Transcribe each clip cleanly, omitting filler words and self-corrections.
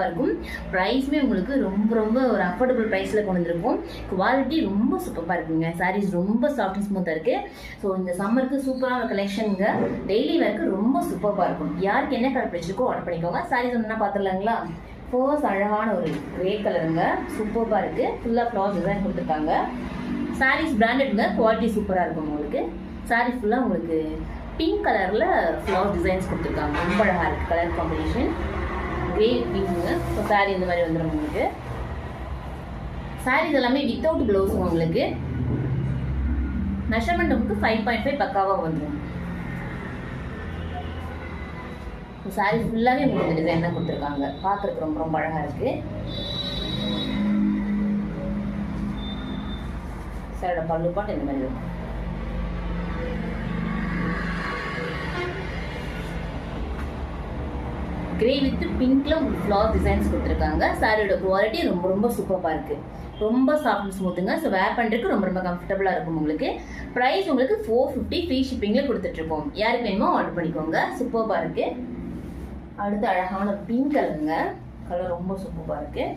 இருக்கும். ப்ரைஸுமே உங்களுக்கு ரொம்ப ரொம்ப ஒரு அஃபோர்டபுள் ப்ரைஸில் கொண்டு வந்திருக்கும். குவாலிட்டி ரொம்ப சூப்பராக இருக்குங்க. சாரீஸ் ரொம்ப சாஃப்ட் அண்ட் ஸ்மூத்தாக இருக்குது. ஸோ இந்த சம்மருக்கு சூப்பரான கலெக்ஷனுங்க. டெய்லி வேர்க்கு ரொம்ப சூப்பராக இருக்கும். யாருக்கு என்ன கலர் பிடிச்சிருக்கோ ஆர்டர் பண்ணிக்கோங்க. சாரீஸ் ஒன்றா பார்த்துடலாங்களா? ஃபர்ஸ்ட் அழகான ஒரு கிரே கலருங்க, சூப்பராக இருக்குது. ஃபுல்லாக ஃப்ளவர் டிசைன் கொடுத்துருக்காங்க. சாரீஸ் பிராண்டட்ங்க, குவாலிட்டி சூப்பராக இருக்கும் உங்களுக்கு. சாரீ ஃபுல்லாக உங்களுக்கு பிங்க் கலரில் ஃப்ளவர் டிசைன்ஸ் கொடுத்துருக்காங்க. ரொம்ப அழகாக இருக்குது கலர் காம்பினேஷன். கிரே பிங்க்குங்க. ஸோ சாரீ இந்த மாதிரி வந்துடும் உங்களுக்கு. சாரீஸ் எல்லாமே வித்தவுட் ப்ளவுஸுங்க உங்களுக்கு. மெஷர்மெண்ட் உங்களுக்கு 5.5 பக்காவாக வந்துடும். ஸோ சாரீ ஃபுல்லாகவே உங்களுக்கு இந்த டிசைன் தான் கொடுத்துருக்காங்க. பார்க்குறதுக்கு ரொம்ப ரொம்ப அழகாக இருக்குது. சாரோட பல்லு பாட்டு இந்த மாதிரி இருக்கும். கிரே வித் பிங்க்ல உங்களுக்கு ஃப்ளவர் டிசைன்ஸ் கொடுத்துருக்காங்க. சாரியோட குவாலிட்டி ரொம்ப ரொம்ப சூப்பராக இருக்குது. ரொம்ப சாஃப்ட் அண்ட் ஸ்மூத்துங்க. ஸோ வேர் பண்ணுறதுக்கு ரொம்ப ரொம்ப கம்ஃபர்டபுளாக இருக்கும் உங்களுக்கு. ப்ரைஸ் உங்களுக்கு 450 ஃப்ரீ ஷிப்பிங்கில் கொடுத்துட்ருக்கோம். யாருக்கு வேணுமோ ஆர்டர் பண்ணிக்கோங்க. சூப்பராக இருக்குது. அடுத்து அழகான பிங்க் கலருங்க. கலர் ரொம்ப சூப்பராக இருக்குது.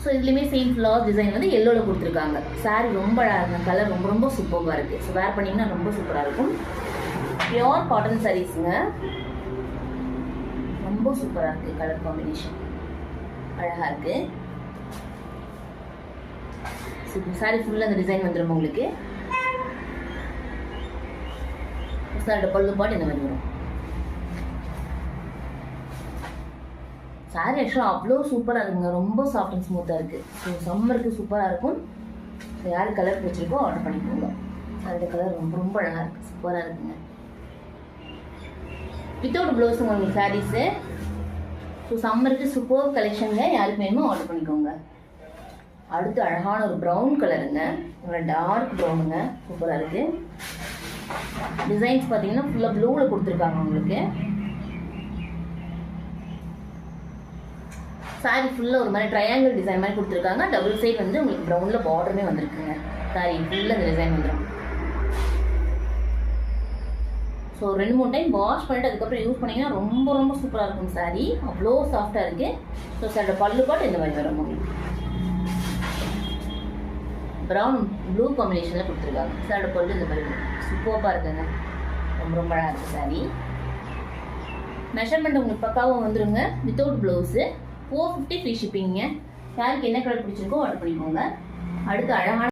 ஸோ இதுலேயுமே சேம் ஃப்ளவர் டிசைன் வந்து எல்லோவில் கொடுத்துருக்காங்க. சாரி ரொம்ப அழகாக, கலர் ரொம்ப ரொம்ப சூப்பராக இருக்குது. ஸோ வேர் பண்ணிங்கன்னா ரொம்ப சூப்பராக இருக்கும். பியோர் காட்டன் சாரீஸுங்க. ரொம்ப சூப்பராக இருக்குது. கலர் காம்பினேஷன் அழகாக இருக்குது. சாரி ஃபுல்லாக அந்த டிசைன் வந்துடும் உங்களுக்கு. சாரோட பல்லு பாட்டு இந்த மாதிரி வரும். சாரி ஆக்சுவலாக அவ்வளோ சூப்பராக இருக்குங்க. ரொம்ப சாஃப்ட் அண்ட் ஸ்மூத்தாக இருக்குது. ஸோ சம்மருக்கு சூப்பராக இருக்கும். ஸோ யார் கலர் பிடிச்சிருக்கோ ஆர்டர் பண்ணிக்கோங்க. சாரோட கலர் ரொம்ப ரொம்ப அழகாக இருக்குது. சூப்பராக இருக்குங்க. வித்தவுட் ப்ளவுஸ் உங்களுக்கு சாரீஸு. ஸோ சம்மருக்கு சூப்பர் கலெக்ஷனுங்க. யாருக்கு வேணுமோ ஆர்டர் பண்ணிக்கோங்க. அடுத்து அழகான ஒரு ப்ரௌன் கலருங்க. ஒரு டார்க் ப்ரௌனுங்க. சூப்பராக இருக்குது. டிசைன்ஸ் பார்த்தீங்கன்னா ஃபுல்லாக ப்ளூவில் கொடுத்துருக்காங்க உங்களுக்கு. சாரி ஃபுல்லாக ஒரு மாதிரி ட்ரையாங்கிள் டிசைன் மாதிரி கொடுத்துருக்காங்க. டபுள் சைட் வந்து உங்களுக்கு ப்ரௌனில் பார்டருமே வந்திருக்குங்க. சாரி ஃபுல்லாக இந்த டிசைன் வந்துடும். ஸோ 2-3 டைம் வாஷ் பண்ணிட்டு அதுக்கப்புறம் யூஸ் பண்ணிங்கன்னா ரொம்ப ரொம்ப சூப்பராக இருக்கும். சாரி அவ்வளோ சாஃப்டாக இருக்குது. ஸோ சாரோட பல்லு பாட்டு இந்த மாதிரி வரும் உங்களுக்கு. ப்ரௌன் ப்ளூ காம்பினேஷனில் கொடுத்துருக்காங்க. சாரோட பல்லு இந்த மாதிரி சூப்பராக இருக்குங்க. ரொம்ப ரொம்ப அழகாக இருக்குது சாரி. மெஷர்மெண்ட் உங்களுக்கு பக்காவாக வந்துடுங்க. Without blouse. 450 ஃப்ரீ ஷிப்பிங்க. யாருக்கு என்ன கலர் பிடிச்சிருக்கோ ஆர்டர் பண்ணிக்கோங்க. அடுத்து அழகான